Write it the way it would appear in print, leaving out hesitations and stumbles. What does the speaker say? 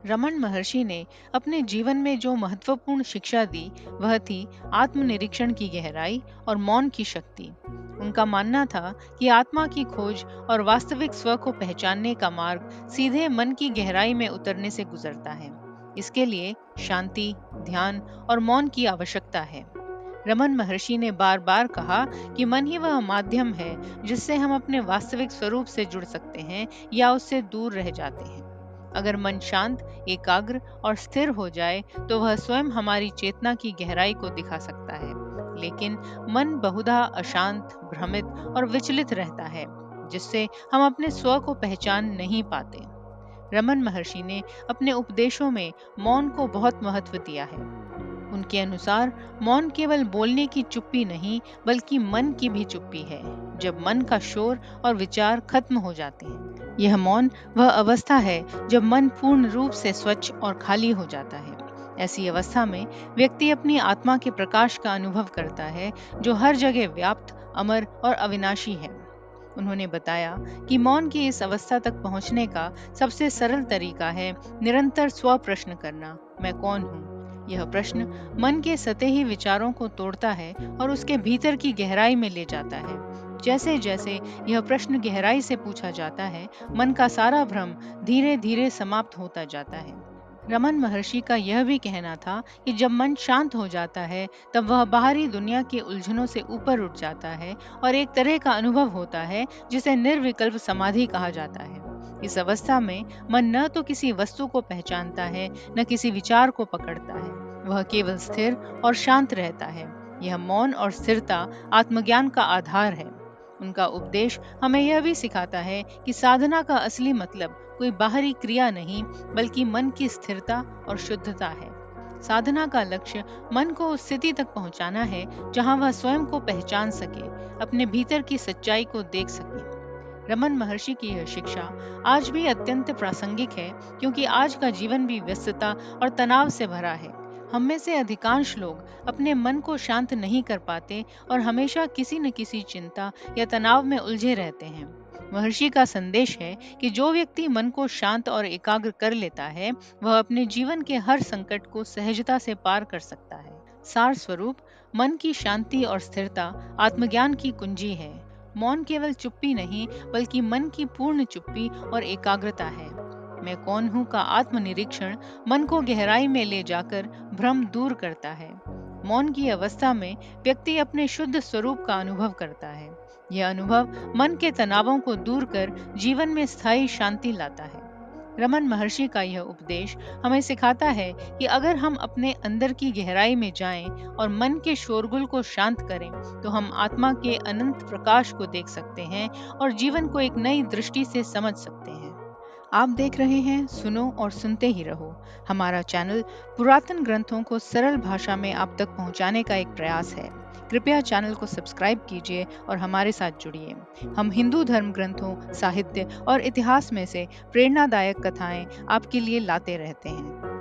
रमन महर्षि ने अपने जीवन में जो महत्वपूर्ण शिक्षा दी वह थी आत्मनिरीक्षण की गहराई और मौन की शक्ति। उनका मानना था कि आत्मा की खोज और वास्तविक स्व को पहचानने का मार्ग सीधे मन की गहराई में उतरने से गुजरता है। इसके लिए शांति, ध्यान और मौन की आवश्यकता है। रमन महर्षि ने बार बार कहा कि मन ही वह माध्यम है जिससे हम अपने वास्तविक स्वरूप से जुड़ सकते हैं या उससे दूर रह जाते हैं। अगर मन शांत, एकाग्र और स्थिर हो जाए तो वह स्वयं हमारी चेतना की गहराई को दिखा सकता है। लेकिन मन बहुधा अशांत, भ्रमित और विचलित रहता है, जिससे हम अपने स्व को पहचान नहीं पाते। रमन महर्षि ने अपने उपदेशों में मौन को बहुत महत्व दिया है। उनके अनुसार मौन केवल बोलने की चुप्पी नहीं, बल्कि मन की भी चुप्पी है, जब मन का शोर और विचार खत्म हो जाते हैं। यह मौन वह अवस्था है जब मन पूर्ण रूप से स्वच्छ और खाली हो जाता है। ऐसी अवस्था में व्यक्ति अपनी आत्मा के प्रकाश का अनुभव करता है, जो हर जगह व्याप्त, अमर और अविनाशी है। उन्होंने बताया कि मौन की इस अवस्था तक पहुंचने का सबसे सरल तरीका है निरंतर स्व प्रश्न करना, मैं कौन हूँ। यह प्रश्न मन के सतही विचारों को तोड़ता है और उसके भीतर की गहराई में ले जाता है। जैसे जैसे यह प्रश्न गहराई से पूछा जाता है, मन का सारा भ्रम धीरे धीरे समाप्त होता जाता है। रमन महर्षि का यह भी कहना था कि जब मन शांत हो जाता है, तब वह बाहरी दुनिया के उलझनों से ऊपर उठ जाता है और एक तरह का अनुभव होता है जिसे निर्विकल्प समाधि कहा जाता है। इस अवस्था में मन न तो किसी वस्तु को पहचानता है, न किसी विचार को पकड़ता है। वह केवल स्थिर और शांत रहता है। यह मौन और स्थिरता आत्मज्ञान का आधार है। उनका उपदेश हमें यह भी सिखाता है कि साधना का असली मतलब कोई बाहरी क्रिया नहीं, बल्कि मन की स्थिरता और शुद्धता है। साधना का लक्ष्य मन को उस स्थिति तक पहुंचाना है जहां वह स्वयं को पहचान सके, अपने भीतर की सच्चाई को देख सके। रमन महर्षि की यह शिक्षा आज भी अत्यंत प्रासंगिक है, क्योंकि आज का जीवन भी व्यस्तता और तनाव से भरा है। हम में से अधिकांश लोग अपने मन को शांत नहीं कर पाते और हमेशा किसी न किसी चिंता या तनाव में उलझे रहते हैं। महर्षि का संदेश है कि जो व्यक्ति मन को शांत और एकाग्र कर लेता है, वह अपने जीवन के हर संकट को सहजता से पार कर सकता है। सार स्वरूप, मन की शांति और स्थिरता आत्मज्ञान की कुंजी है। मौन केवल चुप्पी नहीं, बल्कि मन की पूर्ण चुप्पी और एकाग्रता है। मैं कौन हूँ का आत्मनिरीक्षण मन को गहराई में ले जाकर भ्रम दूर करता है। मौन की अवस्था में व्यक्ति अपने शुद्ध स्वरूप का अनुभव करता है। यह अनुभव मन के तनावों को दूर कर जीवन में स्थायी शांति लाता है। रमन महर्षि का यह उपदेश हमें सिखाता है कि अगर हम अपने अंदर की गहराई में जाएं और मन के शोरगुल को शांत करें, तो हम आत्मा के अनंत प्रकाश को देख सकते हैं और जीवन को एक नई दृष्टि से समझ सकते हैं। आप देख रहे हैं सुनो और सुनते ही रहो। हमारा चैनल पुरातन ग्रंथों को सरल भाषा में आप तक पहुंचाने का एक प्रयास है। कृपया चैनल को सब्सक्राइब कीजिए और हमारे साथ जुड़िए। हम हिंदू धर्म ग्रंथों, साहित्य और इतिहास में से प्रेरणादायक कथाएं आपके लिए लाते रहते हैं।